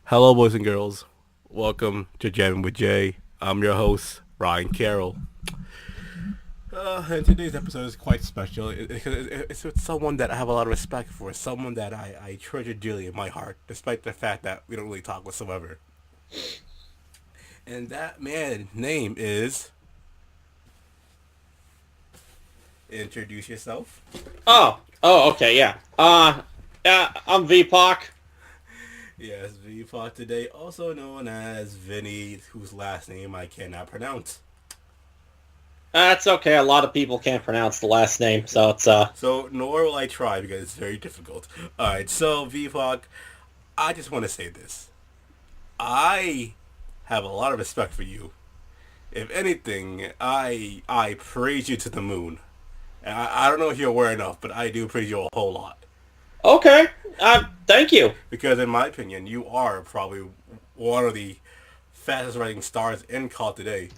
Hello, boys and girls. Welcome to Jammin with Jay. I'm your host, Ryan Carroll. And today's episode is quite special. It's with someone that I have a lot of respect for, someone that I treasure dearly in my heart, despite the fact that we don't really talk whatsoever. And that man's name is. Introduce yourself. Okay, yeah. I'm Vpac. Yes, Vpac today, also known as Vinny, whose last name I cannot pronounce. That's okay. A lot of people can't pronounce the last name, so it's So, nor will I try because it's very difficult. Alright, so Vpac, I just want to say this. I have a lot of respect for you. If anything, I praise you to the moon. And I don't know if you're aware enough, but I do praise you a whole lot. okay. Thank you. Because in my opinion, you are probably one of the fastest rising stars in COD today.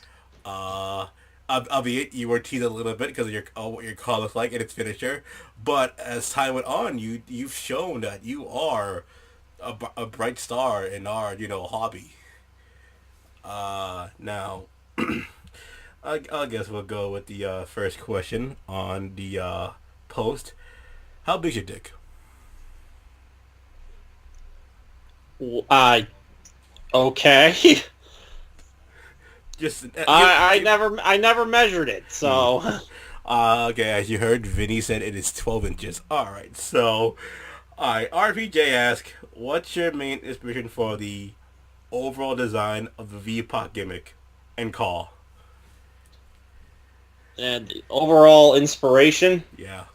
Albeit you were teased a little bit because of your what your COD looks like and its finisher, but as time went on, you've shown that you are a bright star in our hobby. Now I guess we'll go with the first question on the post. How big's your dick? Uh, okay. Just I never measured it, so okay, as you heard, Vinny said it is 12 inches. Alright, so, alright, RPJ asks, what's your main inspiration for the overall design of the Vpac gimmick and call? and overall inspiration, Yeah.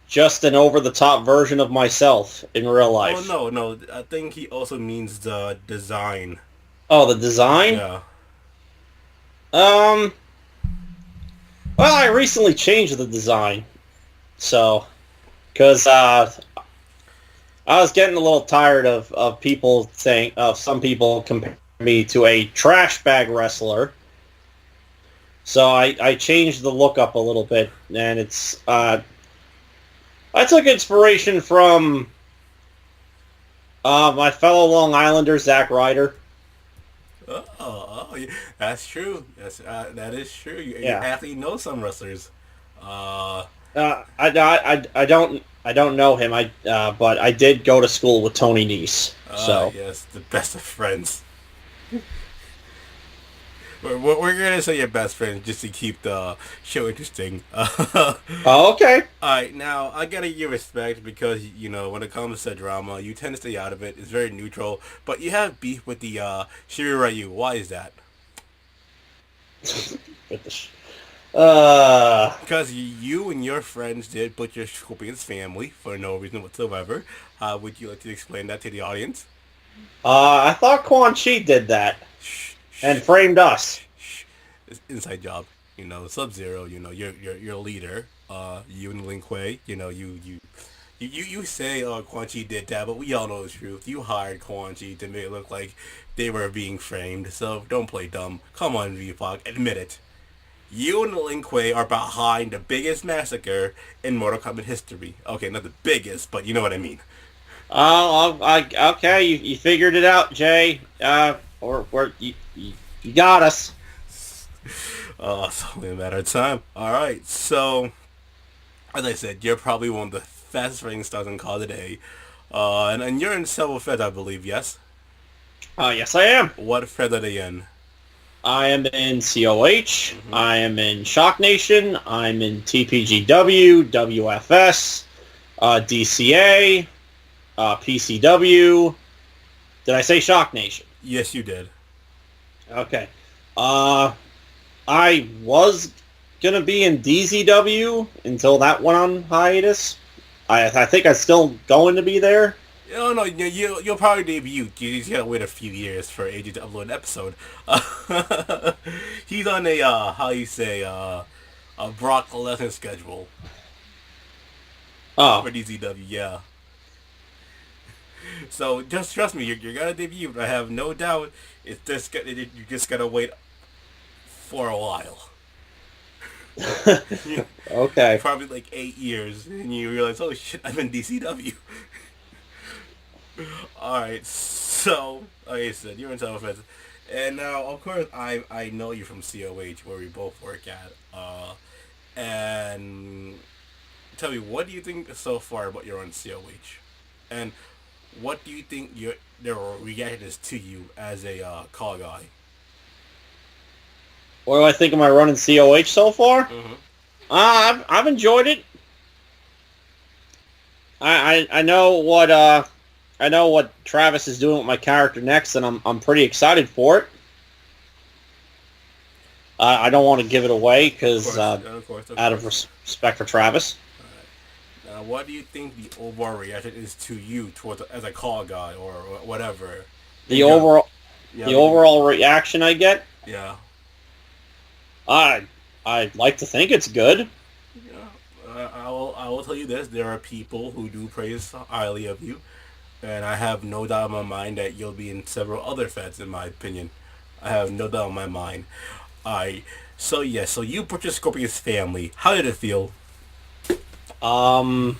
just an over-the-top version of myself in real Oh, life. no, I think he also means the design. Oh, the design? Yeah. Um, well, I recently changed the design, so because I was getting a little tired of people saying, of some people comparing me to a trash bag wrestler. So I changed the look up a little bit, and I took inspiration from my fellow Long Islander, Zack Ryder. Yeah, that's true. That is true. You Yeah. actually know some wrestlers. Uh, I don't know him. But I did go to school with Tony Nese. So yes, the best of friends. We're gonna say your best friend just to keep the show interesting. oh, okay. Alright, now I gotta give you respect because when it comes to drama, you tend to stay out of it. It's very neutral, but you have beef with the Shiri Ryu. Why is that? With the Because you and your friends did butcher Scorpion's family for no reason whatsoever. Would you like to explain that to the audience? I thought Quan Chi did that Shh, shh, and framed us. shh. It's inside job. Sub Zero. Your leader. You and Lin Kuei. You say Quan Chi did that, but we all know the truth. You hired Quan Chi to make it look like they were being framed. So don't play dumb. Come on, Vpac, admit it. You and Lin Kuei are behind the biggest massacre in Mortal Kombat history. Okay, not the biggest, but you know what I mean. Okay, you figured it out, Jay. Or you got us. It's only a matter of time. Alright, so, as I said, you're probably one of the fastest rating stars in Call today. And you're in several feds, I believe, yes? Yes, I am. What fed are they in? I am in COH. Mm-hmm. I am in Shock Nation. I'm in TPGW, WFS, DCA, PCW. Did I say Shock Nation? Yes, you did. Okay. I was gonna be in DZW until that went on hiatus. I think I'm still going to be there. Oh no, you'll probably debut. You just gotta wait a few years for AJ to upload an episode. He's on a how you say a Brock Lesnar schedule Oh, for DZW. Yeah. So just trust me, you're gonna debut. I have no doubt. You just gotta wait for a while. okay. Probably like 8 years, and you realize, oh shit, I'm in DCW. All right, so So, like I said, you're in Tower Defense. And now, of course, I know you from COH, where we both work at. And tell me, what do you think so far about your own COH? And what do you think their reaction is to you as a call guy? What do I think of my run in COH so far? Mm-hmm. I've enjoyed it. I know what I know what Travis is doing with my character next, and I'm pretty excited for it. I don't want to give it away because out of respect for Travis. Now, what do you think the overall reaction is to you towards as a call guy or whatever? The overall the overall reaction I get, yeah. I'd like to think it's good. Yeah, I will tell you this: there are people who do praise highly of you, and I have no doubt in my mind that you'll be in several other feds. In my opinion, I have no doubt in my mind. I so yes, so you purchased Scorpion's family. How did it feel? Um,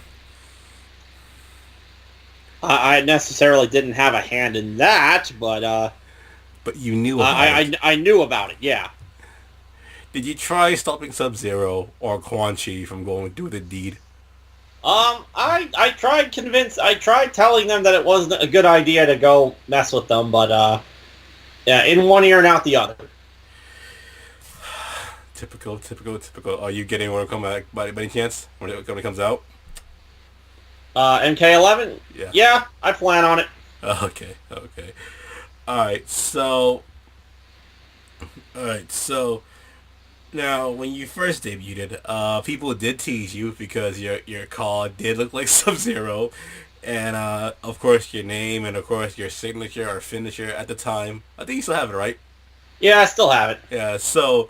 I necessarily didn't have a hand in that, but you knew about it. I knew about it. Yeah. Did you try stopping Sub-Zero or Quan Chi from going through the deed? I tried telling them that it wasn't a good idea to go mess with them, but yeah, in one ear and out the other. Typical. Are you getting one come back by any chance when it comes out? MK11? Yeah. Yeah, I plan on it. Okay. Alright, so now when you first debuted, people did tease you because your call did look like Sub-Zero, and of course your name and of course your signature or finisher at the time. I think you still have it, right? Yeah, I still have it. Yeah, so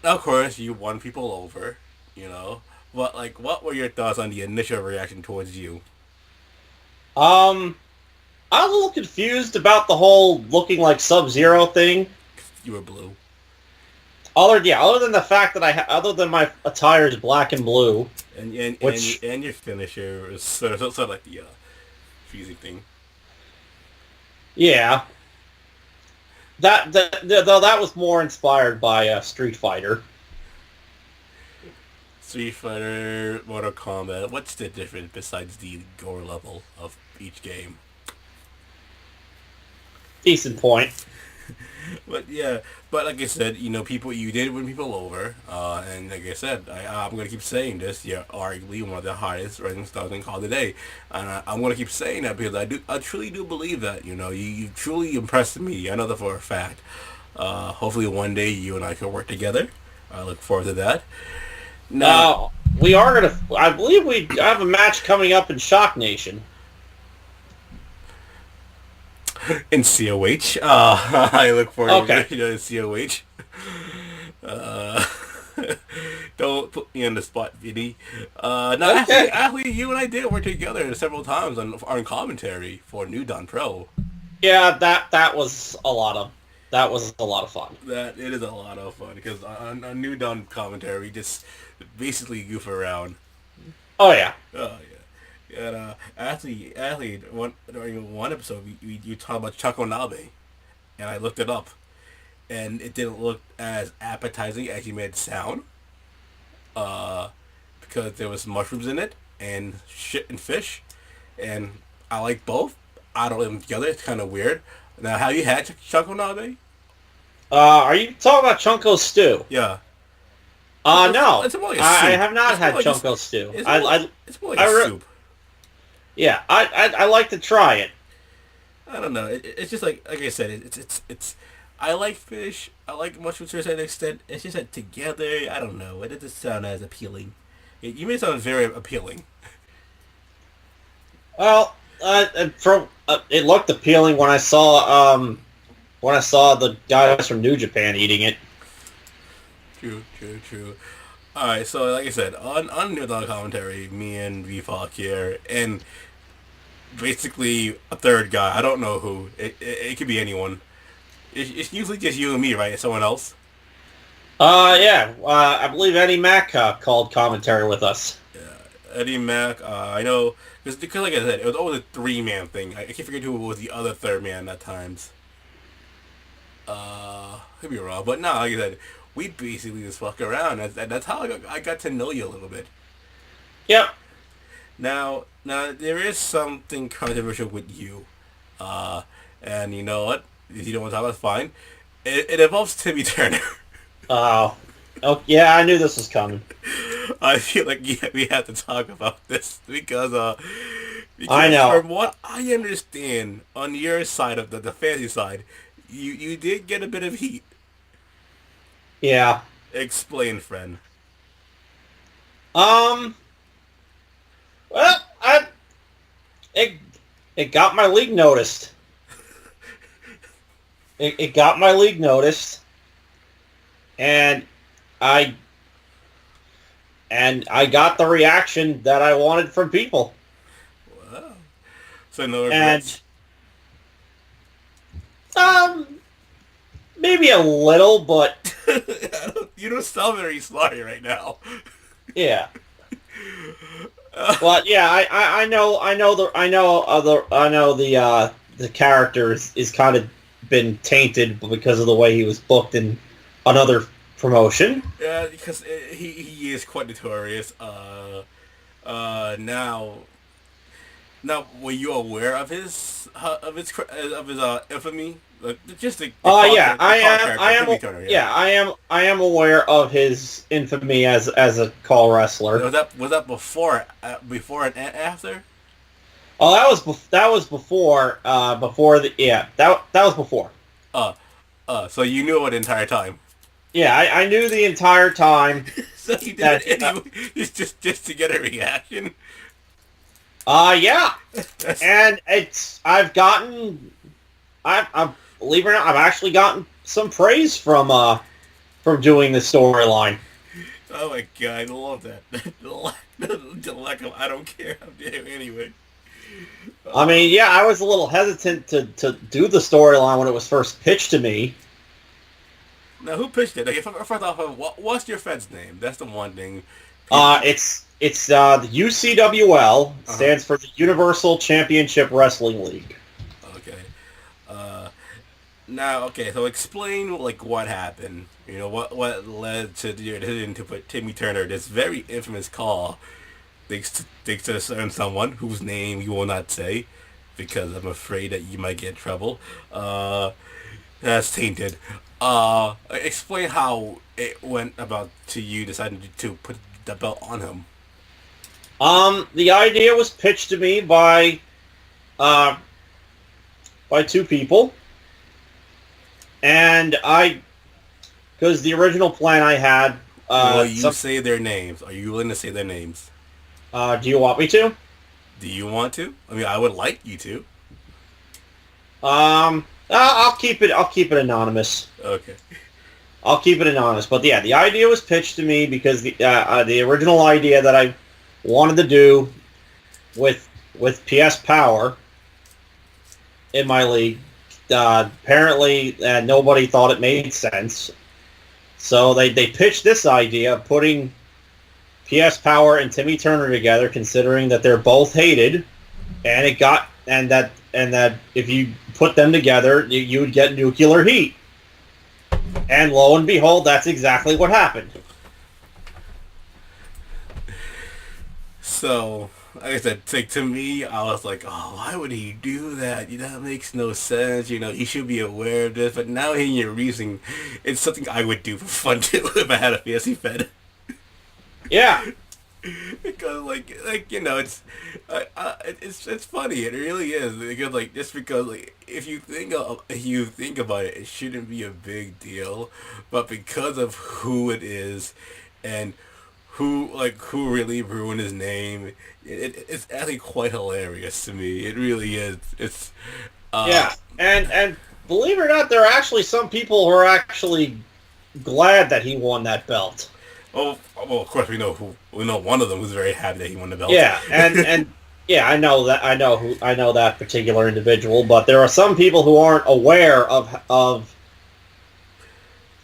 of course you won people over, you know. But like, what were your thoughts on the initial reaction towards you? I was a little confused about the whole looking like Sub-Zero thing. You were blue. Other than the fact that other than my attire is black and blue, and your finisher is sort of like the fusing thing. Yeah, that was more inspired by Street Fighter. Street Fighter, Mortal Kombat. What's the difference besides the gore level of each game? Decent point. But yeah, but like I said, you did win people over, and like I said, I'm gonna keep saying this. You're arguably one of the highest rating stars in Call today, and I'm gonna keep saying that because I truly do believe that. You truly impressed me. I know that for a fact. Hopefully one day you and I can work together. I look forward to that. Now we are gonna. I believe we have a match coming up in Shock Nation. In COH. I look forward to in COH. Don't put me on the spot, Vinny. No, actually, you and I did work together several times on commentary for New Dawn Pro. Yeah, that was a lot of fun. That it is a lot of fun because on New Dawn commentary, we just basically goof around. Oh yeah. Oh yeah. And actually, during one episode, you talked about Choco Nabe, and I looked it up, and it didn't look as appetizing as you made it sound, because there was mushrooms in it and shit and fish, and I like both. I don't like them together. It's kind of weird. Now, have you had Choco Nabe? Are you talking about Chunko stew? Yeah. No. It's more like a I soup. have not had like Chunko stew. It's more like a soup. Yeah, I like to try it. I don't know. It's just like I said. It's. I like fish. I like mushrooms to a certain extent. It's just that together, I don't know. It doesn't sound as appealing. You made it sound very appealing. Well, it looked appealing when I saw the guys from New Japan eating it. True. All right, so like I said, on New Dawn commentary, me and Vpac here, and basically a third guy. I don't know who. It could be anyone. It's usually just you and me, right? Someone else? Yeah. I believe Eddie Mack called commentary with us. Yeah, Eddie Mack. I know because like I said, it was always a 3-man thing. I can't forget who was the other third man at times. Could be wrong, but no, like I said, we basically just fuck around. That's how I got to know you a little bit. Yep. Now there is something controversial with you, uh, and you know what? If you don't want to talk about it, fine. It involves Timmy Turner. Oh. Oh, yeah, I knew this was coming. I feel like we have to talk about this I because know. from what I understand on your side of the fantasy side, you did get a bit of heat. Yeah. Explain, friend. Um. Well, it it got my league noticed. It got my league noticed, and I I got the reaction that I wanted from people. Wow. So no And regrets. um, maybe a little, but You don't sound very sorry right now. yeah. But yeah, I know the character is kind of been tainted because of the way he was booked in another promotion. Yeah, because he is quite notorious. Now were you aware of his infamy? Like, just Yeah, the car character, Timmy Turner. Yeah. I am aware of his infamy as a call wrestler. Was that before and after? Oh, that was before that was before. Uh, so you knew it the entire time. Yeah, I knew the entire time So you did that. it anyway, just to get a reaction. Yeah, That's, and I've gotten I've believe it or not, I've actually gotten some praise from doing the storyline. oh my god, I love that. The lack of I don't care. I'm doing it anyway. I mean, yeah, I was a little hesitant to do the storyline when it was first pitched to me. Now, who pitched it? Like, first off, what's your Fed's name? That's the one thing. People, It's the UCWL. It uh-huh. stands for the Universal Championship Wrestling League. Okay. Uh, Now, okay, so explain like what happened. You know what led to your decision to put Timmy Turner, this very infamous call, thanks to a certain someone whose name you will not say, because I'm afraid that you might get in trouble. That's tainted. Explain how it went about to you deciding to put the belt on him. The idea was pitched to me uh, by two people, and because the original plan I had. Will you say their names? Are you willing to say their names? Do you want me to? Do you want to? I mean, I would like you to. I'll keep it. I'll keep it anonymous. Okay. I'll keep it anonymous. But yeah, the idea was pitched to me because the original idea that I wanted to do with PS Power in my league, apparently nobody thought it made sense. So they pitched this idea of putting PS Power and Timmy Turner together, considering that they're both hated, and that if you put them together, you would get nuclear heat. And lo and behold, that's exactly what happened. So, like I said, to me, I was like, oh, why would he do that? That makes no sense. He should be aware of this. But now hearing your reasoning, it's something I would do for fun too if I had a fantasy fed. Yeah. Because it's funny. It really is. Because just because if you think about it, it shouldn't be a big deal. But because of who it is, and who really ruined his name, it's actually quite hilarious to me. It really is. It's Yeah. And believe it or not, there are actually some people who are actually glad that he won that belt. well, of course we know one of them who's very happy that he won the belt. Yeah, and yeah, I know that I know that particular individual, but there are some people who aren't aware of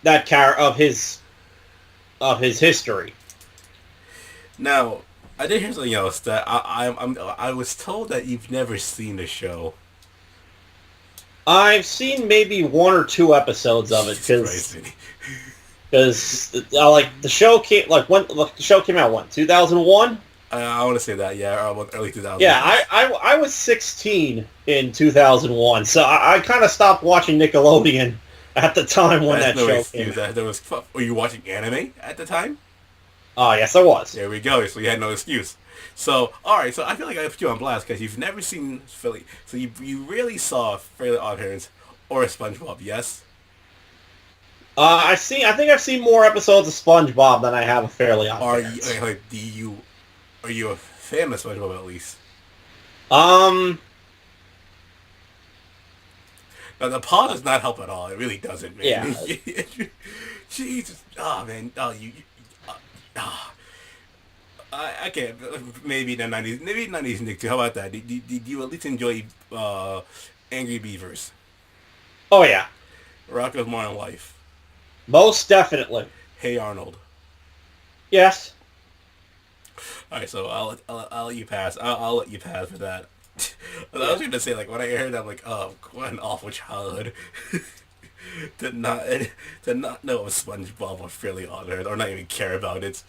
that of his history. Now, I did hear something else that I was told that you've never seen the show. I've seen maybe one or two episodes of it Jesus Christ, because Vinny. like the show came like when the show came out, what, 2001? I want to say that, yeah, early Yeah, 2000s. I was 16 in 2001, so I kind of stopped watching Nickelodeon at the time when That's that no show came excuse. out. That was. Were you watching anime at the time? Oh yes, I was. There we go. So you had no excuse. So all right. So I feel like I put you on blast because you've never seen Philly. So you really saw Fairly Odd Parents or SpongeBob? Yes. I think I've seen more episodes of SpongeBob than I have of Fairly Odd Are you Parents. like do you are you a fan of SpongeBob at least? Um, Now the pause does not help at all. It really doesn't, yeah. man. Jesus. Oh man. Oh you. Uh, oh. I can't. Maybe the '90s. Maybe '90s Nick too. How about that? Did you at least enjoy Angry Beavers, Oh yeah, Rock of Modern Life, most definitely. Hey Arnold? Yes. All right, so I'll let you pass. I'll let you pass for that. I was Yeah. going to say like when I heard that, I'm like, oh, what an awful childhood. to not to not know of SpongeBob or Fairly Odd Parents or not even care about it.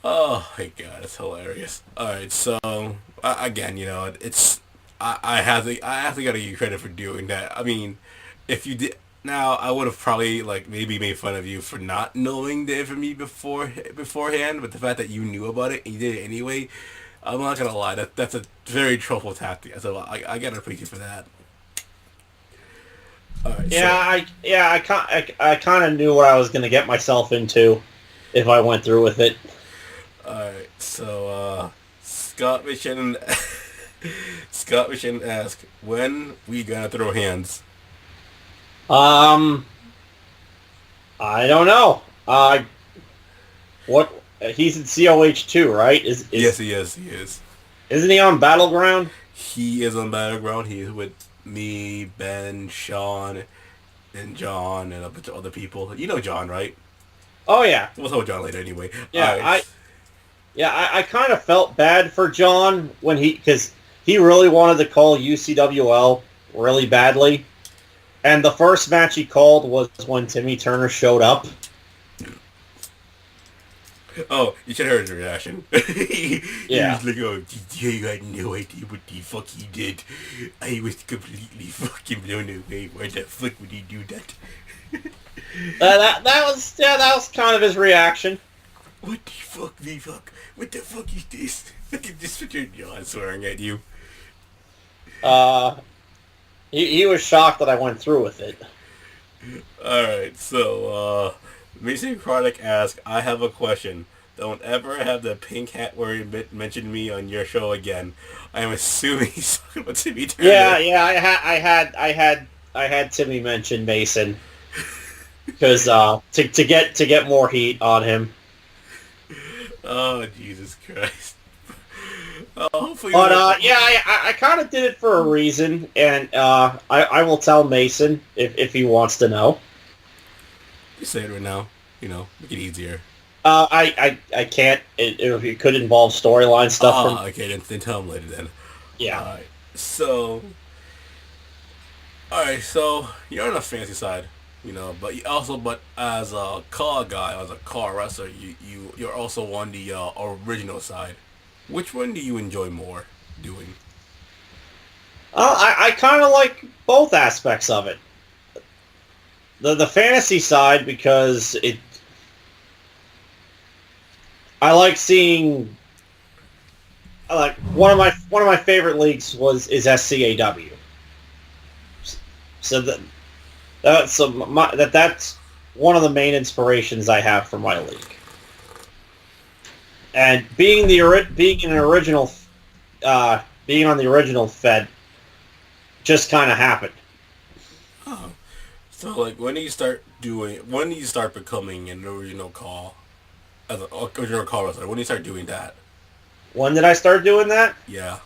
Oh my god, it's hilarious. All right, so again, it's I have to gotta give you credit for doing that. I mean, if you did now, I would have probably like maybe made fun of you for not knowing the infamy beforehand, but the fact that you knew about it and you did it anyway, I'm not gonna lie, that's a very trouble tactic. So I gotta praise you for that. All right, Yeah, so I kind of knew what I was going to get myself into if I went through with it. alright, so Scott Mission Scott Mission asked, when we gonna throw hands? Um, I don't know. What he's in COH2, right? Yes, he is. He is. Isn't he on Battleground? He is on Battleground. He is with me, Ben, Sean, and John, and a bunch of other people. You know John, right? Oh yeah, We'll talk with John later anyway. yeah. Alright. I kind of felt bad for John when because he really wanted to call UCWL really badly, and the first match he called was when Timmy Turner showed up. Oh, you should have heard his reaction. He Yeah. was like, oh, you had no idea what the fuck he did. I was completely fucking blown away. Why the fuck would he do that? That was kind of his reaction. What the fuck, V-fuck? What the fuck is this? Look at this picture of John swearing at you. Uh, he was shocked that I went through with it. Alright, so, Mason Chronic asks, I have a question. Don't ever have the pink hat word mention me on your show again. I am assuming he's talking about Timmy Turner. Yeah. I had Timmy mention Mason because to get more heat on him. Oh, Jesus Christ. Hopefully But yeah, I kind of did it for a reason, and I will tell Mason if he wants to know. you say it right now. Make it easier. I can't. It could involve storyline stuff from. Okay, then tell him later then. Yeah. Alright, so... Alright, so you're on the fancy side, but as a car guy, as a car wrestler, you're also on the original side. Which one do you enjoy more doing? I kind of like both aspects of it. The fantasy side because I like seeing. I like one of my favorite leagues is SCAW. So that's one of the main inspirations I have for my league. And being an original, being on the original Fed, just kind of happened. Oh, so like when do you start becoming an original call as an original call wrestler? When do you start doing that? When did I start doing that? Yeah.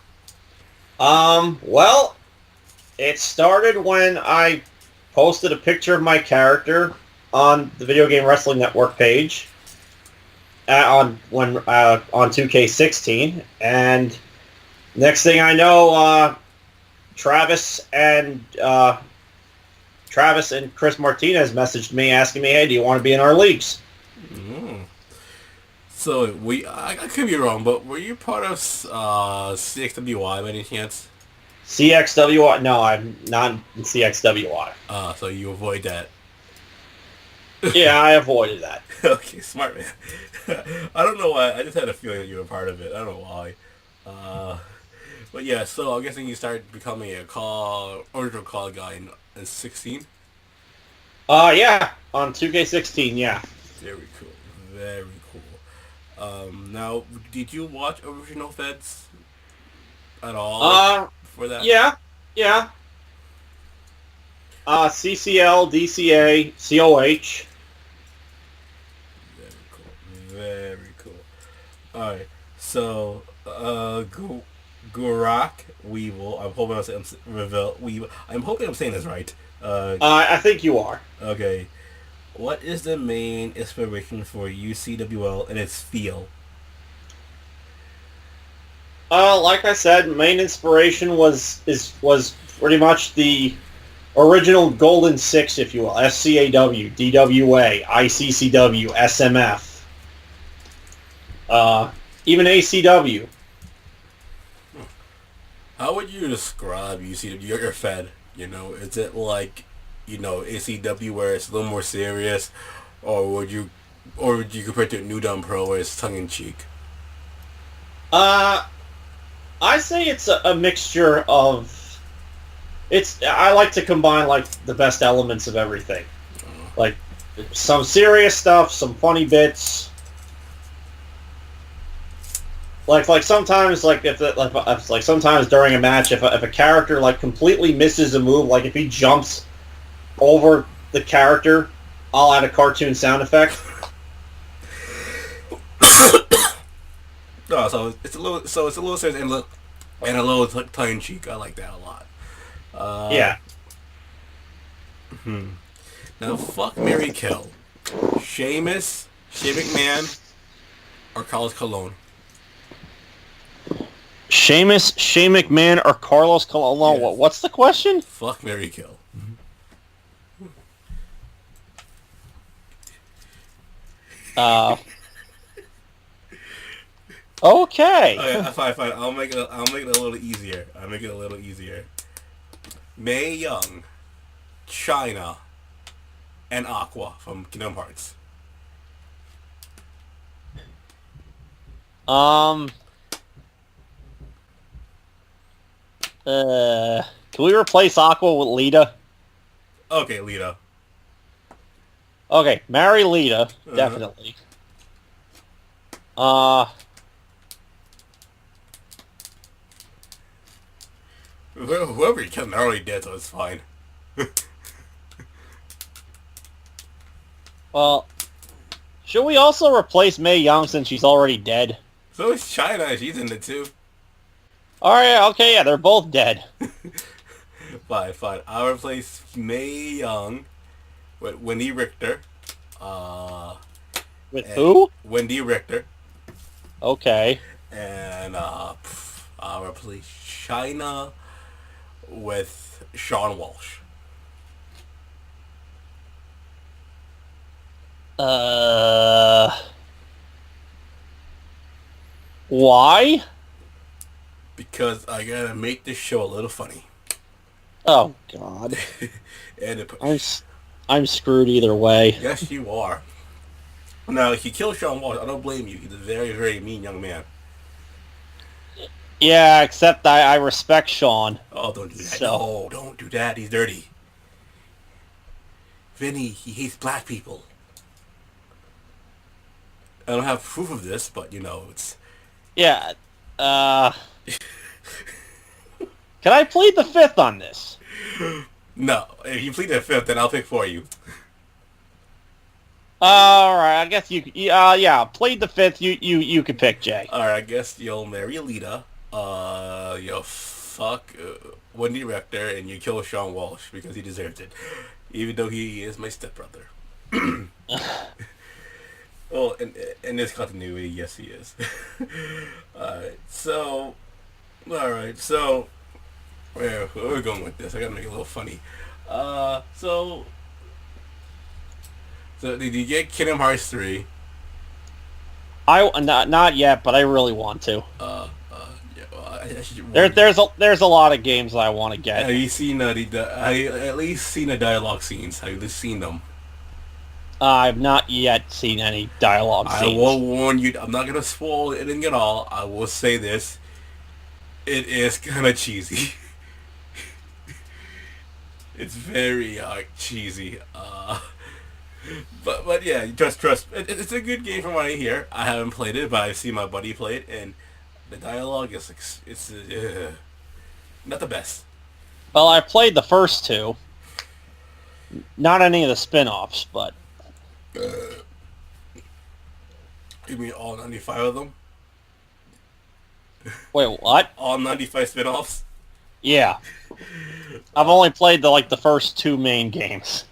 Well, it started when I posted a picture of my character on the Video Game Wrestling Network page. on 2K16, and next thing I know, Travis and Chris Martinez messaged me asking me, "Hey, do you want to be in our leagues?" Mm. So I could be wrong, but were you part of CXWY by any chance? CXWI? No, I'm not in CXWI. So you avoid that. Yeah, I avoided that. Okay, smart man. I don't know why. I just had a feeling that you were part of it. I don't know why. Uh, but yeah, so I'm guessing you started becoming a original call guy in 16. Yeah, on 2K16, yeah. Very cool. Very cool. Now, did you watch Original Feds at all Uh, for that? yeah, yeah. CCL, DCA, COH. Very cool. Very cool. All right. So, Gurak Weevil. I'm hoping Revel Weevil. I'm hoping I'm saying this right. I think you are. Okay. What is the main inspiration for UCWL and its feel? Like I said, main inspiration was pretty much the original Golden Six, if you will. SCAW, DWA, ICCW, SMF, even ACW. How would you describe UCW? You're Fed. Is it like, ACW where it's a little more serious, or would you compare it to New Dawn Pro where it's tongue in cheek? Uh, I say it's a mixture of. I like to combine like the best elements of everything, like some serious stuff, some funny bits. Like sometimes like sometimes during a match, if a character like completely misses a move, like if he jumps over the character, I'll add a cartoon sound effect. No, so it's a little serious and a little tongue in cheek. I like that a lot. Uh, Yeah. hmm. Now, fuck Mary Kill. Sheamus, Shane McMahon, or Carlos Colon? Sheamus, Shane McMahon, or Carlos Colon? Yes. What's the question? Fuck Mary Kill. Uh, okay. Okay, fine. I'll make it a little easier. Mae Young, China, and Aqua from Kingdom Hearts. Um. Can we replace Aqua with Lita? Okay, Lita. Okay, marry Lita, definitely. Whoever you killed, they're already dead, so it's fine. Well, should we also replace Mae Young since she's already dead? So is China. She's in it too. Alright, okay, yeah, they're both dead. Fine. I'll replace Mae Young with Wendy Richter. With who? Wendy Richter. Okay. And I'll replace China with Sean Walsh. Why? Because I gotta make this show a little funny. Oh, God. And I'm screwed either way. yes, you are. Now, if you kill Sean Walsh, I don't blame you. He's a very, very mean young man. Yeah, except I respect Sean. Oh, don't do that. So. No, don't do that. He's dirty. Vinny, he hates black people. I don't have proof of this, but it's... Yeah, Can I plead the fifth on this? No, if you plead the fifth, then I'll pick for you. Alright, I guess yeah, plead the fifth, you can pick, Jay. Alright, I guess you'll marry Alita, you'll fuck Wendy Rector, and you kill Sean Walsh, because he deserves it. Even though he is my stepbrother. Well, in this continuity, yes, he is. Alright, so... Alright, so... Where we're going with this? I gotta make it a little funny. So... So, did you get Kingdom Hearts 3? Not yet, but I really want to. Yeah, well, I should There's a lot of games that I want to get. Have you seen I at least seen the dialogue scenes? Have you at least seen them? I've not yet seen any dialogue I scenes. will warn you. I'm not gonna spoil anything at all. I will say this: it is kind of cheesy. It's very cheesy. But yeah, trust. It's a good game from what I hear. I haven't played it, but I've seen my buddy play it, and the dialogue is it's not the best. Well, I played the first two. Not any of the spin-offs, but... You mean all 95 of them? Wait, what? All 95 spin-offs? Yeah. I've only played the first two main games.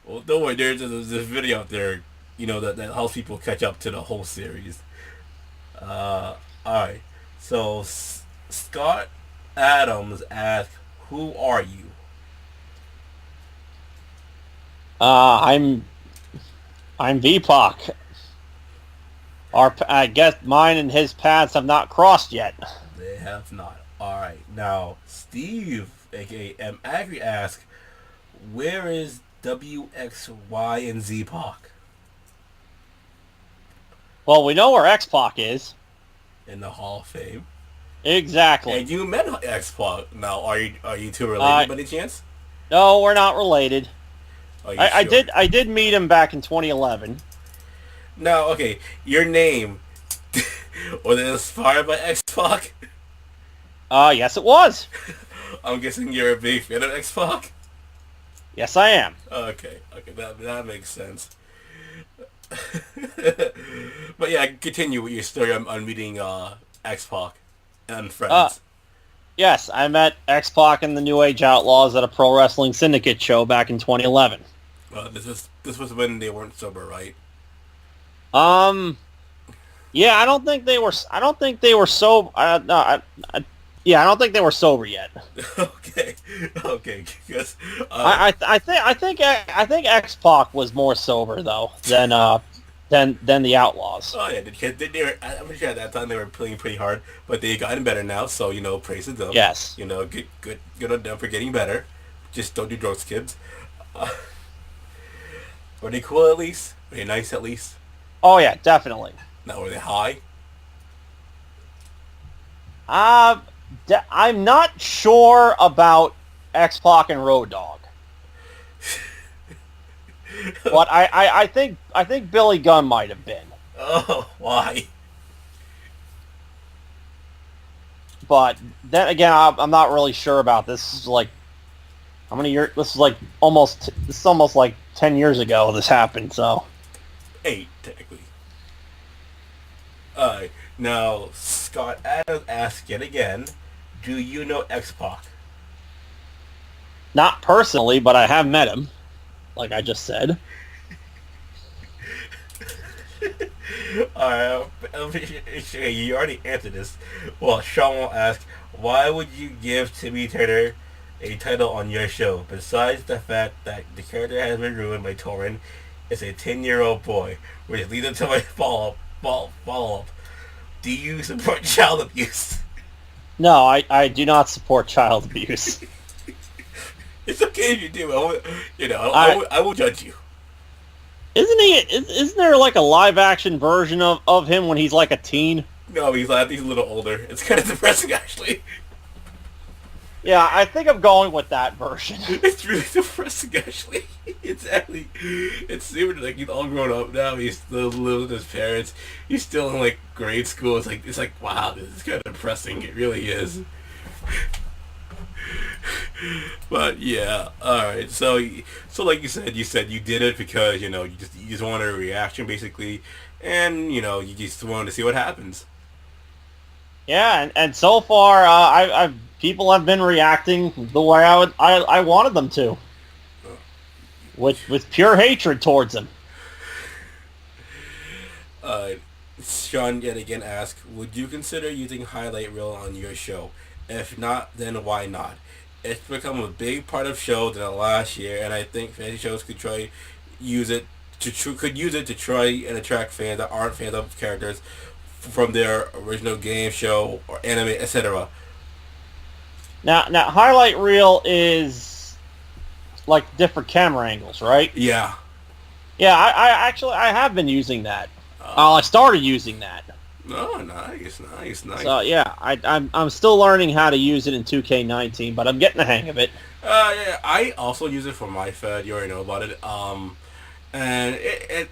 Well, don't worry. There's this video out there, that helps people catch up to the whole series. All right. So Scott Adams asked, "Who are you?" I'm Vpac. I guess mine and his paths have not crossed yet. They have not. All right. Now Steve, aka M. Agri, asked, "Where is W, X, Y, and Z Pac?" Well, we know where X-Pac is. In the Hall of Fame. Exactly. And you met X-Pac. Now, are you two related by any chance? No, we're not related. Are you I sure? did meet him back in 2011. Now, okay, your name was it inspired by X-Pac? Yes it was. I'm guessing you're a big fan of X-Pac? Yes I am. Okay, that makes sense. But yeah, continue with your story on meeting X-Pac and friends. Yes, I met X-Pac and the New Age Outlaws at a Pro Wrestling Syndicate show back in 2011. This was when they weren't sober, right? Yeah, I don't think they were sober. Yeah, I don't think they were sober yet. Okay, because I think X-Pac was more sober though than the Outlaws. Oh yeah, they were. I'm pretty sure at that time they were playing pretty hard, but they gotten better now. So praise to them. Yes. Good on them for getting better. Just don't do drugs, kids. Were they cool at least? Were they nice at least? Oh yeah, definitely. Now were they high? I'm not sure about X-Pac and Road Dogg. But I think Billy Gunn might have been. Oh, why? But then again, I'm not really sure about this. This is like how many years? This is almost like 10 years ago this happened. So 8 technically. Alright, now Scott Adams asks yet again, do you know X-Pac? not personally, but I have met him, like I just said. Alright, you already answered this. Well, Sean will ask, why would you give Timmy Turner a title on your show? Besides the fact that the character has been ruined by Torrin, is a 10-year-old boy, which leads into my follow-up. Do you support child abuse? No, I do not support child abuse. It's okay if you do. I will judge you. Isn't there like a live action version of him when he's like a teen? No, he's a little older. It's kind of depressing, actually. Yeah, I think I'm going with that version. It's really depressing, actually. It's super, like, he's all grown up now. He's still living with his parents. He's still in, like, grade school. It's like, wow, this is kind of depressing. It really is. But, yeah, alright. So like you said you did it because, you just wanted a reaction, basically. And, you just wanted to see what happens. Yeah, and so far, people have been reacting the way I wanted them to, with pure hatred towards him. Uh, Sean yet again asks, would you consider using highlight reel on your show? If not, then why not? It's become a big part of shows in the last year, and I think fantasy shows could try use it could use it to try and attract fans that aren't fans of characters from their original game, show, or anime, etc. Now, highlight reel is like different camera angles, right? Yeah. Yeah, I have been using that. I Uh, started using that. no, nice, nice, nice. So yeah, I'm still learning how to use it in 2K19, but I'm getting the hang of it. Yeah, I also use it for my Fed. You already know about it. And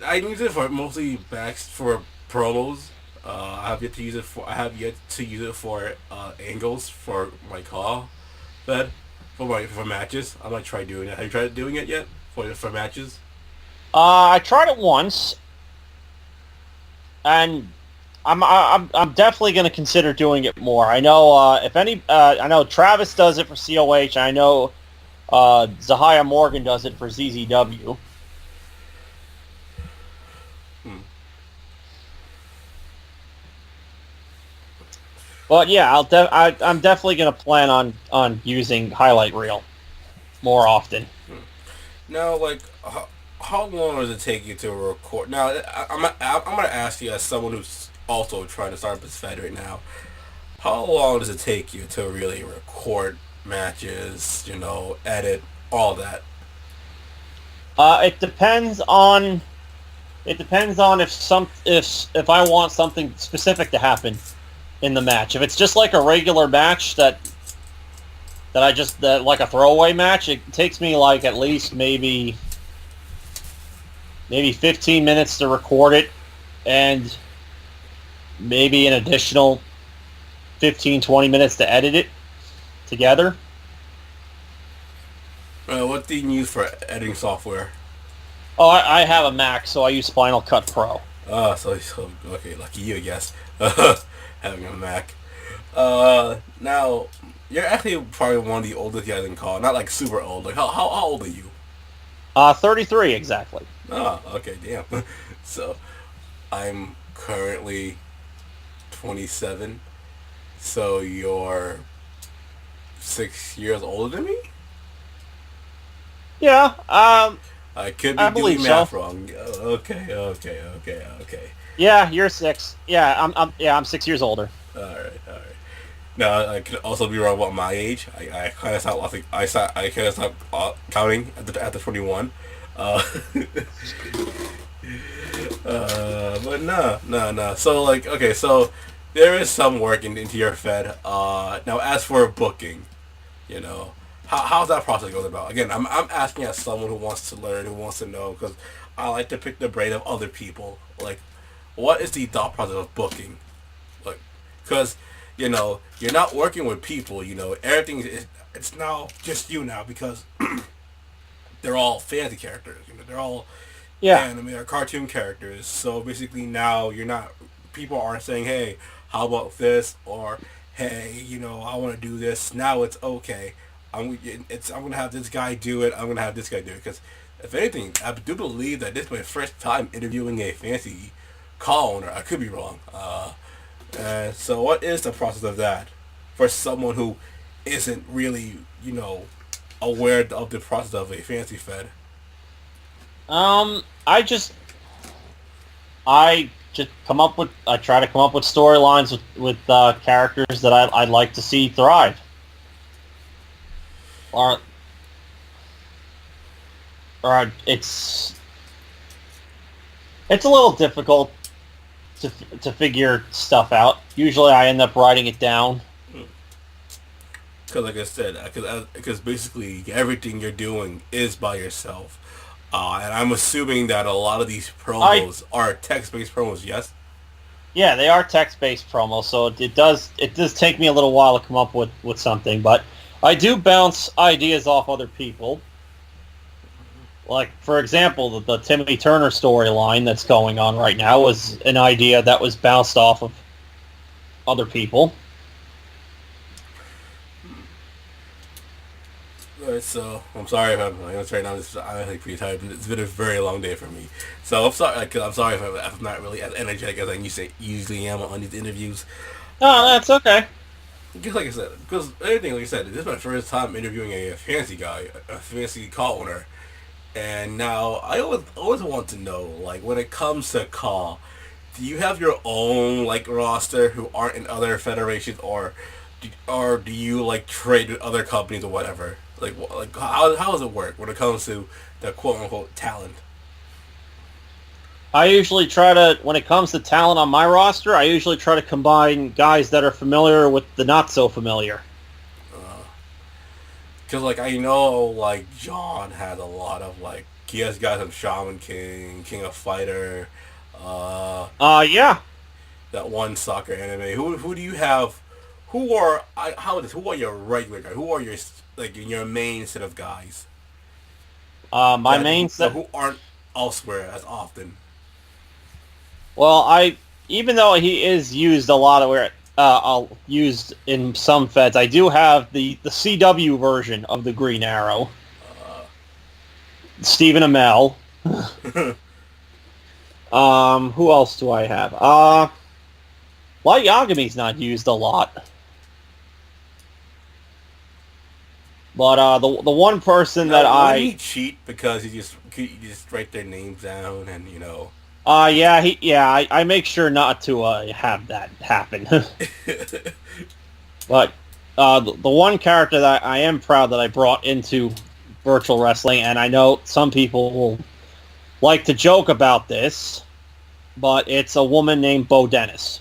I use it for mostly backs for promos. I have yet to use it for angles for my call Fed for matches. I might try doing it. Have you tried doing it yet for matches? I tried it once, and I'm definitely going to consider doing it more. I know I know Travis does it for COH. I know Zahia Morgan does it for ZZW. Hmm. But yeah, I'm definitely going to plan on using highlight reel more often. Now, like, how long does it take you to record? Now, I'm gonna ask you as someone who's also trying to start up his Fed right now. How long does it take you to really record matches? Edit all that. It depends on if I want something specific to happen in the match. If it's just like a regular match that like a throwaway match, it takes me like at least maybe 15 minutes to record it, and maybe an additional 15-20 minutes to edit it together. What do you use for editing software? Oh, I have a Mac, so I use Final Cut Pro. So okay, lucky you, I guess. Having a Mac. Now you're actually probably one of the oldest guys in call. Not like super old. Like how old are you? 33 exactly. Oh, okay, damn. So I'm currently 27. So you're 6 years older than me. Yeah, I could be I doing believe so. math wrong. Okay. Yeah, you're 6. Yeah, I'm 6 years older. All right, all right. Now I could also be wrong about my age. I kind of stopped. I kind of stopped counting at the 21. Uh, but no. So like, okay, so there is some work into your Fed. Now as for booking, you know, how's that process goes about? Again, I'm asking as someone who wants to learn, who wants to know, because I like to pick the brain of other people. Like, what is the thought process of booking? Like, because you're not working with people. Everything is it's now just you now because they're all fantasy characters. They're all Yeah. anime or cartoon characters. So basically now you're not people aren't saying, hey, how about this, or hey, I want to do this. Now it's okay. I'm gonna have this guy do it. I'm gonna have this guy do it because if anything, I do believe that this is my first time interviewing a fancy call owner. I could be wrong. So what is the process of that for someone who isn't really, aware of the process of a fancy fed? Um, I just I just I try to come up with storylines with characters that I'd like to see thrive. Or it's a little difficult to figure stuff out. Usually, I end up writing it down. Because like I said, because basically everything you're doing is by yourself. And I'm assuming that a lot of these I promos are text-based promos, yes? Yeah, they are text-based promos, so it does take me a little while to come up with something, but I do bounce ideas off other people. Like, for example, the Timothy Turner storyline that's going on right now was an idea that was bounced off of other people. Alright, so I'm sorry if I'm like, right now. I'm like pretty tired. It's been a very long day for me. So I'm sorry. Like, I'm sorry if I'm not really as energetic as I usually am on these interviews. Oh, that's okay. Just like I said, because anything like I said, this is my first time interviewing a fancy guy, a fancy call owner, and now I always want to know, like, when it comes to call, do you have your own like roster who aren't in other federations, or do you like trade with other companies or whatever? Like how does it work when it comes to the quote unquote talent? I usually try to, when it comes to talent on my roster, I usually try to combine guys that are familiar with the not so familiar. Because like I know like John has a lot of like he has guys from Shaman King, King of Fighter, uh, Yeah. that one soccer anime. Who do you have? Who are how is this? Who are your regular guys? Who are your like your main set of guys My main set. who aren't elsewhere as often? Well, even though he is used a lot of where used in some feds, I do have the CW version of the Green Arrow, Stephen Amell. Who else do I have? Light Yagami's not used a lot, but the one person that Now, wouldn't I he cheat because you just write their names down and you know? I make sure not to have that happen. But the one character that I am proud that I brought into virtual wrestling, and I know some people will like to joke about this, but it's a woman named Bo Dennis.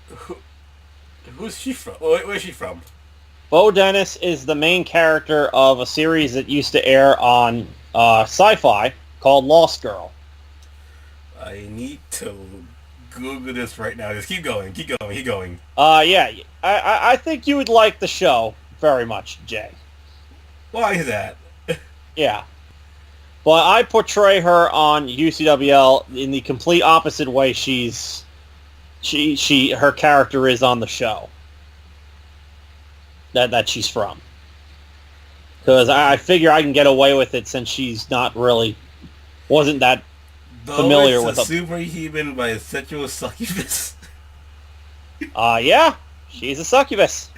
Who, who's she from? Where's she from? Bo Dennis is the main character of a series that used to air on Sci-Fi called Lost Girl. I need to Google this right now. Just keep going. Yeah, I think you would like the show very much, Jay. Why is that? Yeah. But I portray her on UCWL in the complete opposite way her character is on the show that she's from. Because I figure I can get away with it since she's not really wasn't that familiar with a a superhuman bisexual succubus. yeah, she's a succubus.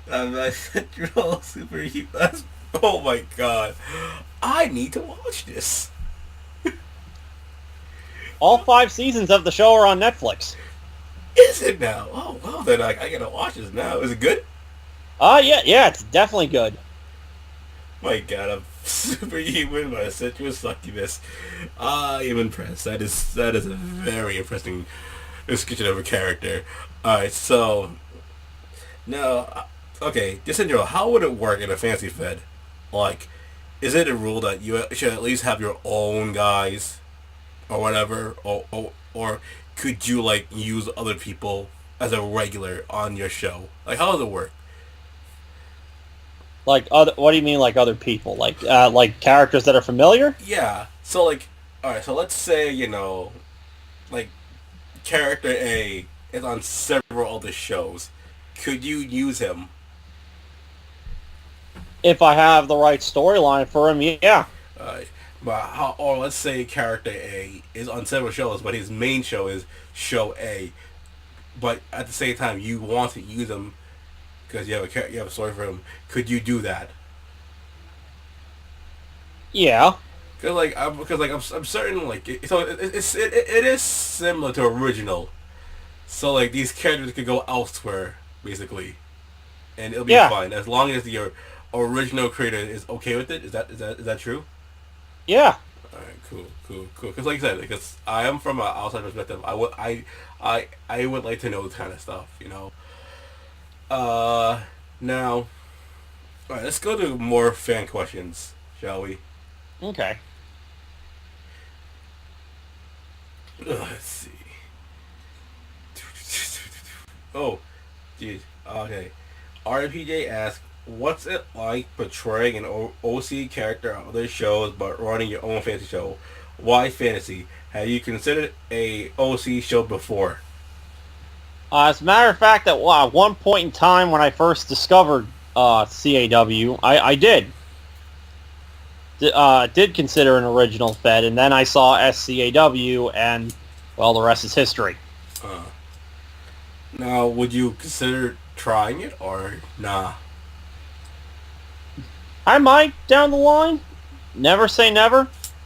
A bisexual superhuman. Oh my god. I need to watch this. All 5 seasons of the show are on Netflix. Is it now? Oh well, then I gotta watch this now. Is it good? Yeah, it's definitely good. My god, I'm superhuman bisexual succubus. I am impressed. That is a very interesting description of a character. Alright, so now okay, just in general, how would it work in a fancy fed? Like, is it a rule that you should at least have your own guys or whatever, or could you like use other people as a regular on your show? Like, how does it work? Like other, what do you mean like other people? Like characters that are familiar? Yeah. So like, all right. So let's say like character A is on several other shows. Could you use him? If I have the right storyline for him, yeah. Uh, or let's say character A is on several shows, but his main show is show A. But at the same time, you want to use him because you have a story for him. Could you do that? Yeah. I'm certain it is similar to original. So like these characters could go elsewhere basically, and it'll be Yeah. fine as long as your original creator is okay with it. Is that true? Yeah. All right, cool. Because like I said, because I am from an outside perspective, I would like to know this kind of stuff. Now, all right, let's go to more fan questions, shall we? Okay. Let's see. Oh, geez. Okay. RPJ asks, what's it like portraying an OC character on other shows but running your own fantasy show? Why fantasy? Have you considered a OC show before? As a matter of fact, at one point in time when I first discovered CAW. I did consider an original Fed, and then I saw SCAW, and well, the rest is history. Uh, Now, would you consider trying it or nah? I might down the line. Never say never.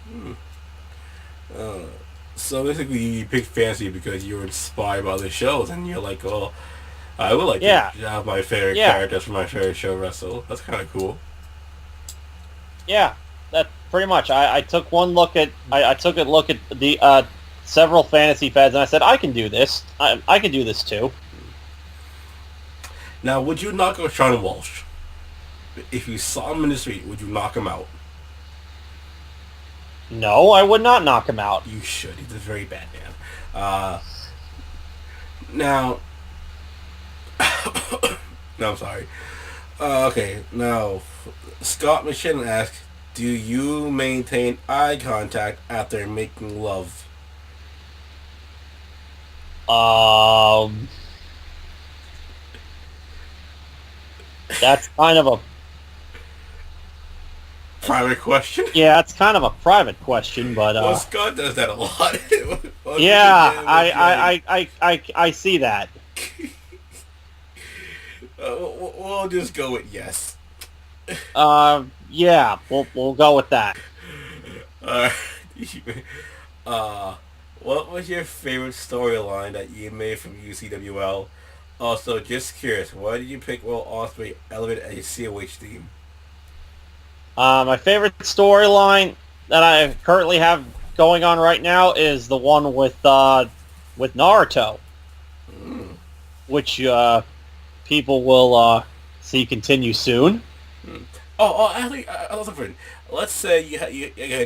Hmm. Uh, so basically, you picked fantasy because you were inspired by the shows, and you're like, oh, I would like to Yeah, have my favorite yeah, characters from my favorite show wrestle. That's kind of cool. yeah. That pretty much. I took one look at. I took a look at the several fantasy Feds, and I said, I can do this. I can do this too. Now, would you knock out Sean Walsh? If you saw him in the street, would you knock him out? No, I would not knock him out. You should. He's a very bad man. Now, no, I'm sorry. Okay, now, Scott Michelin asks, do you maintain eye contact after making love? Um, that's kind of a Private question? that's kind of a private question, but Well, Scott does that a lot. yeah, I see that. We'll just go with yes. Yeah, we'll go with that. Uh, uh, what was your favorite storyline that you made from UCWL? Also, just curious, why did you pick Will Ospreay Elevate as your COH theme? My favorite storyline that I currently have going on right now is the one with Naruto, Mm. which people will see continue soon. Mm. Actually, I was looking. Let's say you had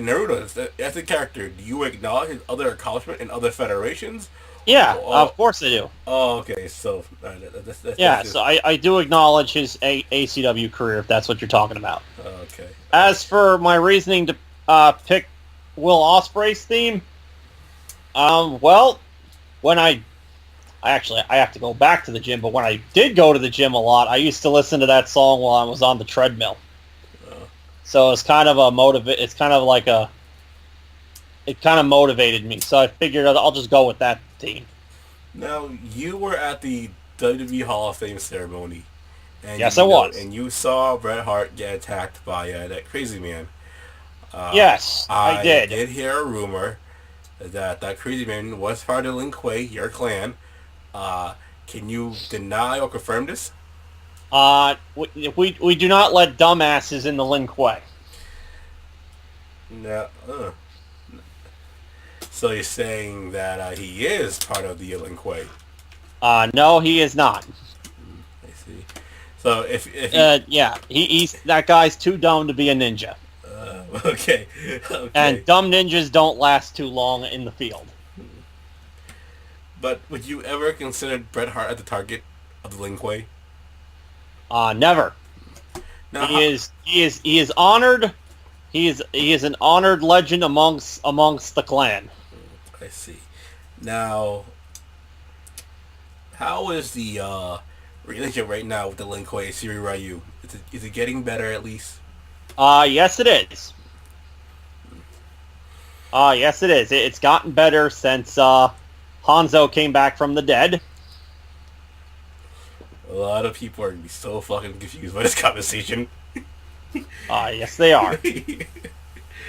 Naruto as a character. Do you acknowledge his other accomplishment in other federations? Yeah, Oh, of course I do. okay. So that's Yeah, just so I do acknowledge his ACW career, if that's what you're talking about. okay. As for my reasoning to pick Will Ospreay's theme, well, when I have to go back to the gym, but when I did go to the gym a lot, I used to listen to that song while I was on the treadmill. Uh, So it's kind of a It's kind of like it kind of motivated me. So I figured I'll just go with that theme. Now you were at the WWE Hall of Fame ceremony, and Yes, I was. and you saw Bret Hart get attacked by that crazy man. Yes, I I did. did hear a rumor that crazy man was part of Lin Kuei, your clan. Can you deny or confirm this? We do not let dumbasses in the Lin Kuei. No. So you're saying that he is part of the Lin Kuei? No, he is not. I see. So if Yeah, he's that guy's too dumb to be a ninja. okay, okay. And dumb ninjas don't last too long in the field. But would you ever consider Bret Hart as the target of the Lin Kuei? Never. Now, He is honored. He is an honored legend amongst the clan. I see. Now, how is the relationship right now with the Lin Kuei Siri Ryu? Is it getting better at least? Yes it is. Yes it is. It's gotten better since Hanzo came back from the dead. A lot of people are gonna be so fucking confused by this conversation. Yes they are.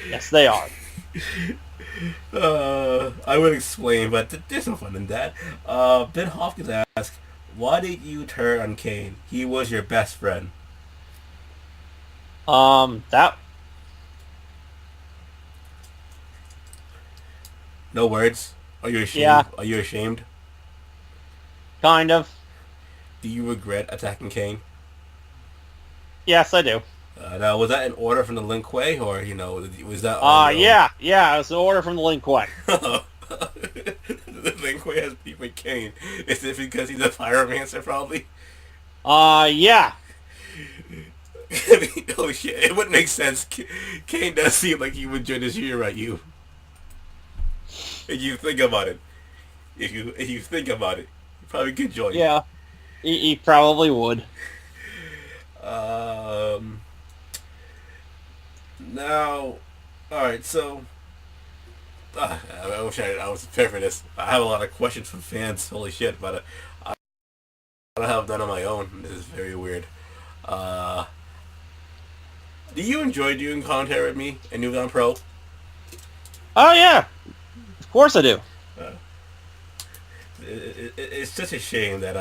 Yes they are. I would explain, but there's no fun in that. Ben Hopkins asked, why did you turn on Kane? He was your best friend. That No words? Are you ashamed? Yeah. Are you ashamed? kind of. Do you regret attacking Kane? Yes I do. Now, was that an order from the Lin Kuei, or, was that on your Yeah, it was an order from the Lin Kuei. own? The Lin Kuei has beef with Kane. Is it because he's a pyromancer, probably? Yeah. I mean, oh shit, it would make sense. Kane does seem like he would join this year at you. If you think about it. If you think about it, you probably could join. Yeah. He probably would. Now, all right. So, I wish I was prepared for this. I have a lot of questions from fans. Holy shit! But I don't have done on my own. This is very weird. Uh, do you enjoy doing commentary with me and New Gun Pro? Oh yeah, of course I do. Uh, it's such a shame that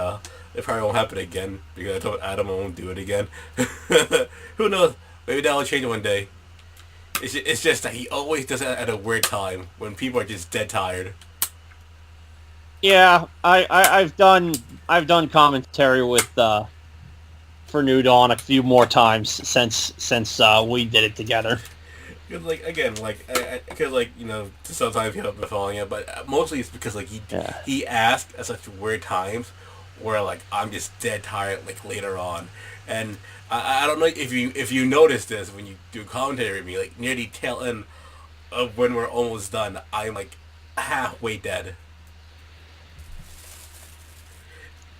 it probably won't happen again because I told Adam I won't do it again. Who knows? Maybe that'll change one day. It's just that he always does it at a weird time when people are just dead tired. Yeah, I've done commentary with for New Dawn a few more times since we did it together. Cause like again, like because like sometimes you have been following it, but mostly it's because like he asked at such weird times where like I'm just dead tired like later on, and I don't know if you notice this when you do commentary with me, like near the tail end of when we're almost done, I'm like halfway dead.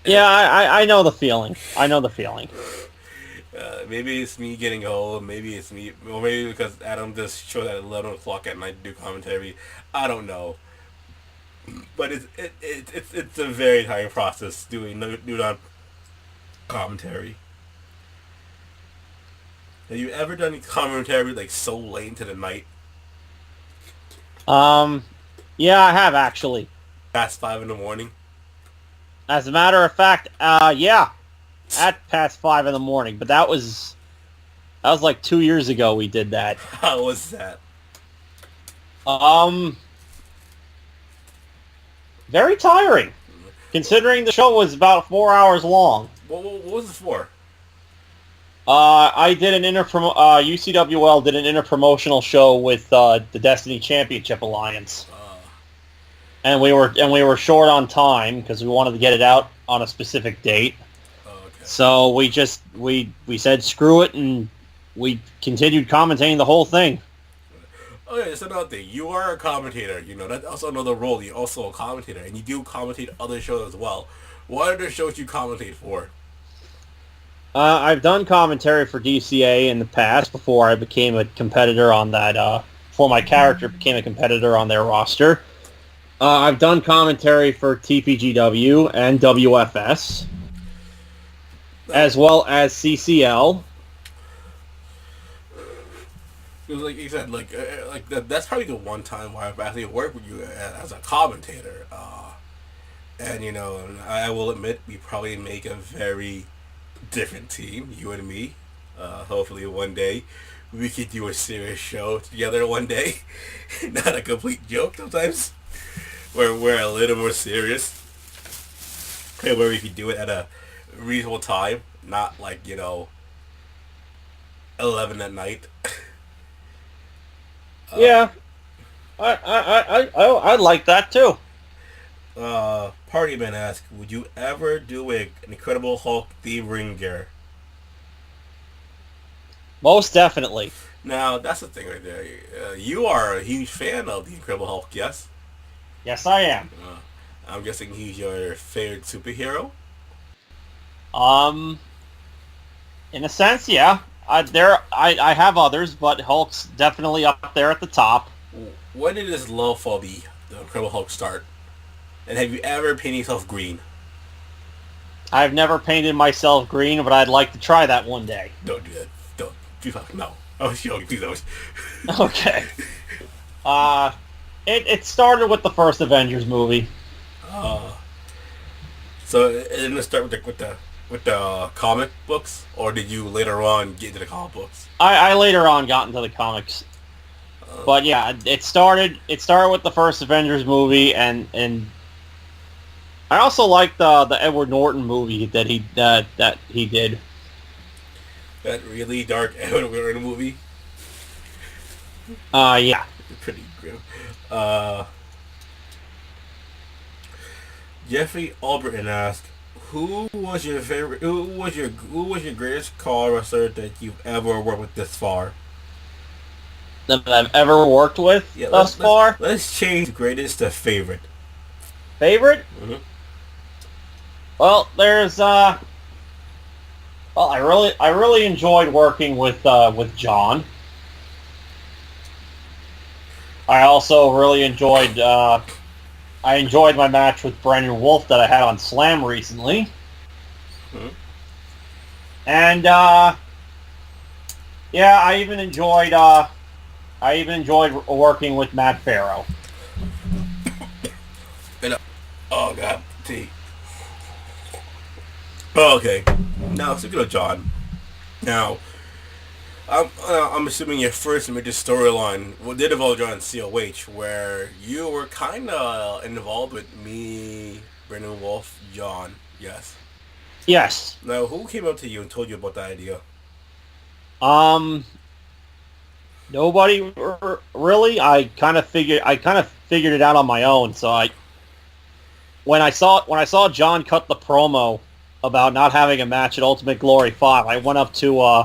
Yeah, I know the feeling. I know the feeling. Maybe it's me getting old. Maybe it's me, or maybe because Adam just shows at 11 o'clock at night to do commentary. I don't know, but it's a very tiring process doing new commentary. Have you ever done commentary like so late into the night? Um, yeah, I have actually. Past 5 in the morning? As a matter of fact, yeah, at past 5 in the morning. But that was like 2 years ago we did that. How was that? Very tiring, considering the show was about 4 hours long. What was it for? I did an UCWL did an interpromotional show with the Destiny Championship Alliance, and we were short on time because we wanted to get it out on a specific date. Oh, okay. So we said screw it, and we continued commentating the whole thing. Oh yeah, it's another thing. You are a commentator. That's also another role. You're also a commentator, and you do commentate other shows as well. What are the shows you commentate for? I've done commentary for DCA in the past before I became a competitor on that. Before my character became a competitor on their roster. I've done commentary for TPGW and WFS, as well as CCL. Like you said, that's probably the one time where I've actually worked with you as a commentator. And I will admit we probably make a very different team, you and me. Hopefully one day we could do a serious show together one day. Not a complete joke sometimes. Where we're a little more serious. Okay, where we could do it at a reasonable time. Not like, 11 at night. Yeah. I like that too. Partyman asks, would you ever do an Incredible Hulk theme ring gear? Most definitely. Now, that's the thing right there. You are a huge fan of the Incredible Hulk, yes? Yes, I am. I'm guessing he's your favorite superhero? In a sense, yeah. I have others, but Hulk's definitely up there at the top. When did this love for the Incredible Hulk start? And have you ever painted yourself green? I've never painted myself green, but I'd like to try that one day. Don't do that. Don't. No. I was joking. Please don't. Okay. It started with the first Avengers movie. So it didn't start with the comic books, or did you later on get into the comic books? I later on got into the comics. But yeah, it started with the first Avengers movie, and I also liked the Edward Norton movie that he did. That really dark Edward Norton movie? Yeah. Pretty grim. Jeffrey Alberton asked, who was your greatest call wrestler that you've ever worked with this far? That I've ever worked with thus far? Let's change greatest to favorite. Favorite? Mm-hmm. Well, there's Well, I really enjoyed working with John. I also really enjoyed I enjoyed my match with Brendan Wolf that I had on Slam recently, Hmm? and yeah, I even enjoyed working with Matt Farrow. And, oh god, T. Oh, okay. Now speaking of John, now I'm assuming your first major storyline did involve John in COH, where you were kind of involved with me, Brendan Wolf, John. Yes. Yes. Now, who came up to you and told you about that idea? Um. Nobody really. I kind of figured it out on my own. So I when I saw John cut the promo about not having a match at Ultimate Glory 5, I went up to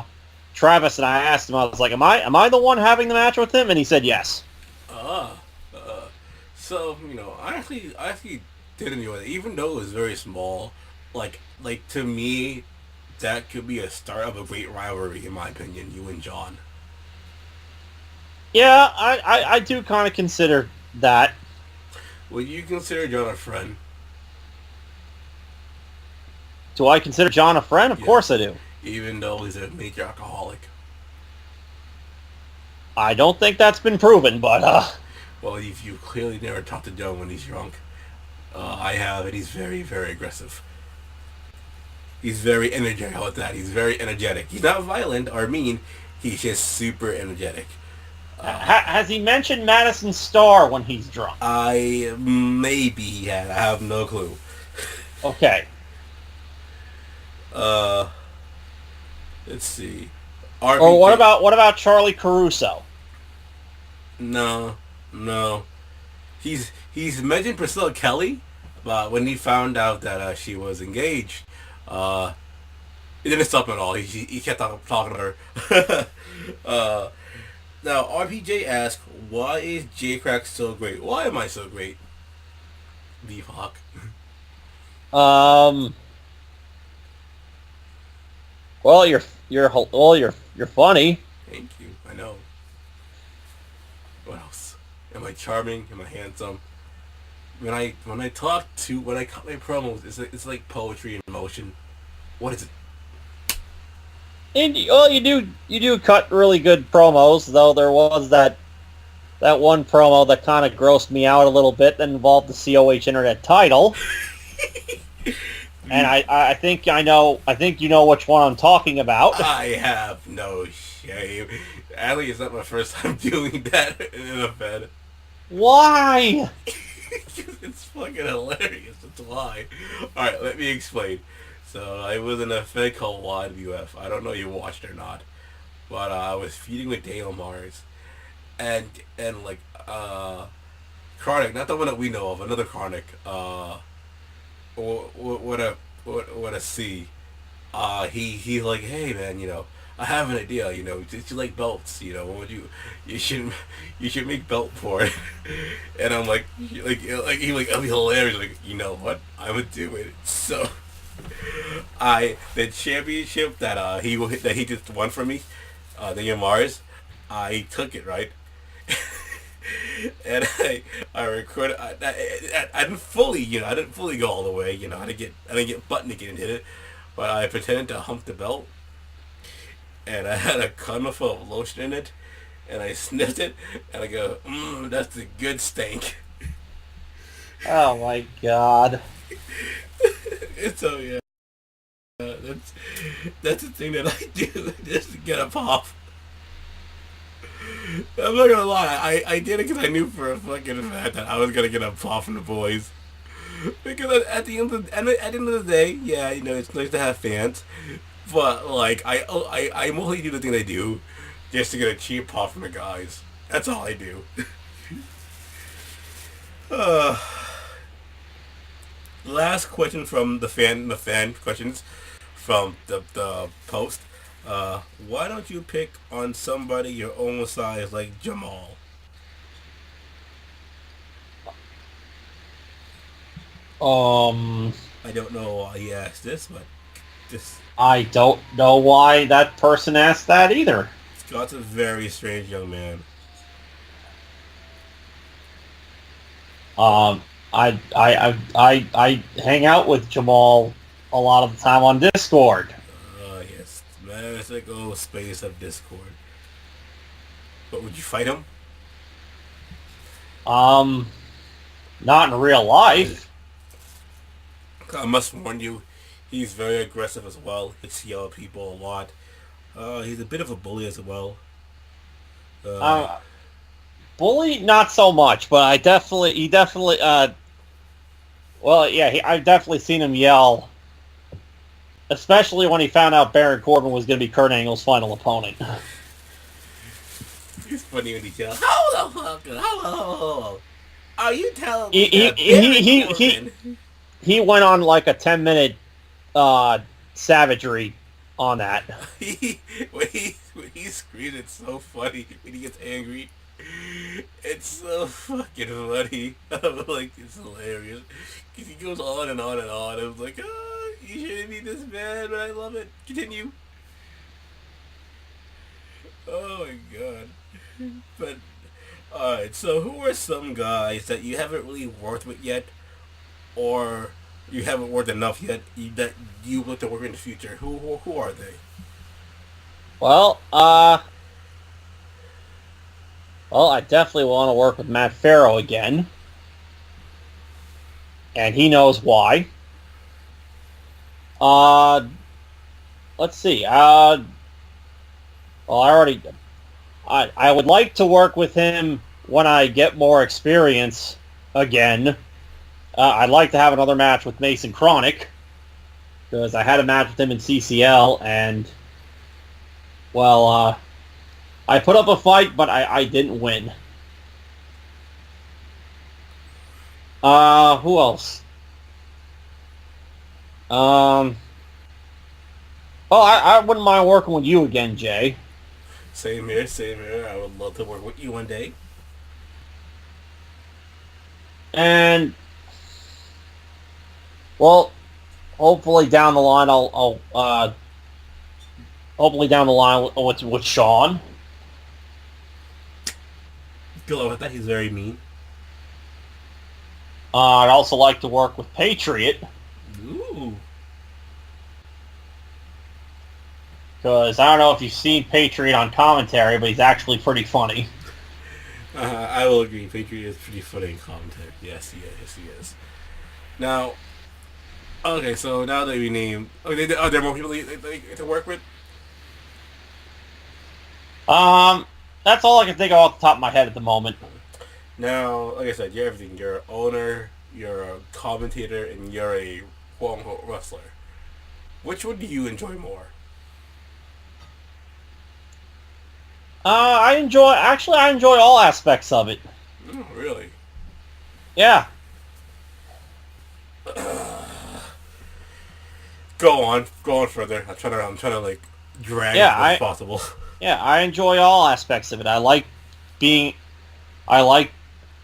Travis and I asked him. I was like, am I the one having the match with him?" And he said yes. Ah, so I actually did enjoy it, even though it was very small. Like to me, that could be a start of a great rivalry, in my opinion. You and John. Yeah, I do kind of consider that. Would you consider John a friend? Do I consider John a friend? Of course I Yes, do. even though he's a major alcoholic. I don't think that's been proven, but Well, if you clearly never talked to John when he's drunk, I have, and he's very, very aggressive. He's very energetic. How about that? He's very energetic. He's not violent or mean. He's just super energetic. has he mentioned Madison Starr when he's drunk? I maybe he had. I have no clue. Okay. Uh, let's see. Or RPJ. what about Charlie Caruso? No, no. He's mentioned Priscilla Kelly, but when he found out that she was engaged, uh, it didn't stop him at all. He kept talking to her. uh, Now RPJ asked, "Why is J Crack so great? Why am I so great?" Vpac. Um. Well, you're funny. Thank you. I know. What else? Am I charming? Am I handsome? When I cut my promos, it's like poetry in motion. What is it? And well, you do cut really good promos. Though there was that one promo that kind of grossed me out a little bit that involved the COH Internet title. And I think you know which one I'm talking about. I have no shame. Adley is not my first time doing that in a bed. Why? It's fucking hilarious. That's why. Alright, let me explain. So, I was in a fed called WADWF. I don't know if you watched or not. But I was feeding with Dale Mars. And, and like, Chronic, not the one that we know of, another Chronic, what a, what a C. He's like, hey man, I have an idea, did you like belts, what would you should you should make belt for it. And I'm like he like, it'll be hilarious, like, you know what, I would do it. So the championship that he just won from me, the Mars, I took it, right. And I recorded. I didn't fully, I didn't fully go all the way. I didn't get butt naked and hit it, but I pretended to hump the belt, and I had a condom full of lotion in it, and I sniffed it, and I go, that's a good stank. Oh my god. So yeah, that's the thing that I do just to get a pop. I'm not gonna lie, I did it because I knew for a fucking fact that I was gonna get a pop from the boys. Because at the end of the day, yeah, it's nice to have fans, but like I mostly do the thing I do just to get a cheap pop from the guys. That's all I do. uh, Last question from the fan questions from the post. Why don't you pick on somebody your own size like Jamal? Um. I don't know why he asked this, but Just I don't know why that person asked that either. Scott's a very strange young man. Um, I hang out with Jamal a lot of the time on Discord. Yes, man, it's like space of Discord. But would you fight him? Um, not in real life. I must warn you, he's very aggressive as well. He likes to yell at people a lot. He's a bit of a bully as well. Uh, Uh, Bully, not so much, but he definitely, well, yeah, I've definitely seen him yell, especially when he found out Baron Corbin was going to be Kurt Angle's final opponent. it's funny when he yells, "Hold the fuck up! Hold. Are you telling He me he that he Baron he he, Corbin?" he went on like a 10-minute savagery on that. When he screams, it's so funny when he gets angry. It's so fucking funny. I'm like, it's hilarious. Because he goes on and on and on. I was like, you shouldn't be this bad, but I love it. Continue. Oh my god. But, alright, so who are some guys that you haven't really worked with yet, or you haven't worked enough yet, that you want to work in the future? Who are they? Well, I definitely want to work with Matt Farrow again, and he knows why. Uh, let's see. Well, I would like to work with him when I get more experience again. I'd like to have another match with Mason Chronic, because I had a match with him in CCL, and, well, I put up a fight, but I didn't win. Who else? Oh, I wouldn't mind working with you again, Jay. Same here, same here. I would love to work with you one day. And, well, hopefully down the line, hopefully down the line with Sean. Good luck with that. He's very mean. I'd also like to work with Patriot, Ooh. because I don't know if you've seen Patriot on commentary, but he's actually pretty funny. I will agree. Patriot is pretty funny in commentary. Yes, he is. Yes, he is. Now, okay, so now that we name, okay, are there more people to work with? That's all I can think of off the top of my head at the moment. Now, like I said, you're everything. You're an owner, you're a commentator, and you're a quote-unquote wrestler. Which one do you enjoy more? I enjoy all aspects of it. Oh, really? Yeah. Go on further. I'm trying to like drag Yeah, as much as possible. yeah, I enjoy all aspects of it. I like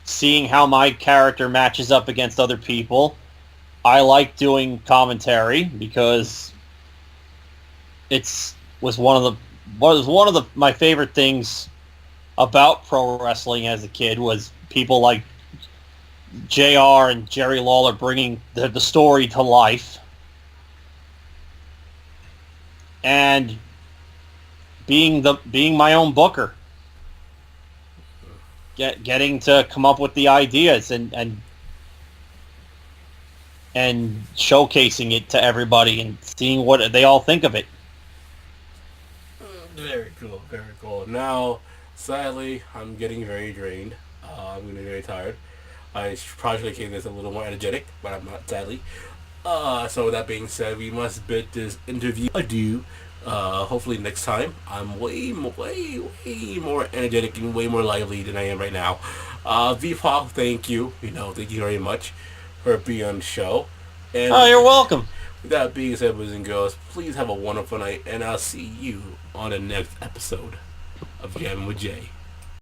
seeing how my character matches up against other people. I like doing commentary because was one of my favorite things about pro wrestling as a kid was people like JR and Jerry Lawler bringing the story to life. And being my own booker, getting to come up with the ideas and showcasing it to everybody and seeing what they all think of it. Very cool, very cool. Now, sadly, I'm getting very drained. I'm getting very tired. I probably should have came this a little more energetic, but I'm not, sadly. So with that being said, we must bid this interview adieu. Hopefully next time I'm way more energetic and way more lively than I am right now. Vpac, thank you. Thank you very much for being on the show. And Oh, you're welcome. with that being said, boys and girls, please have a wonderful night, and I'll see you on the next episode of Jammin with Jay.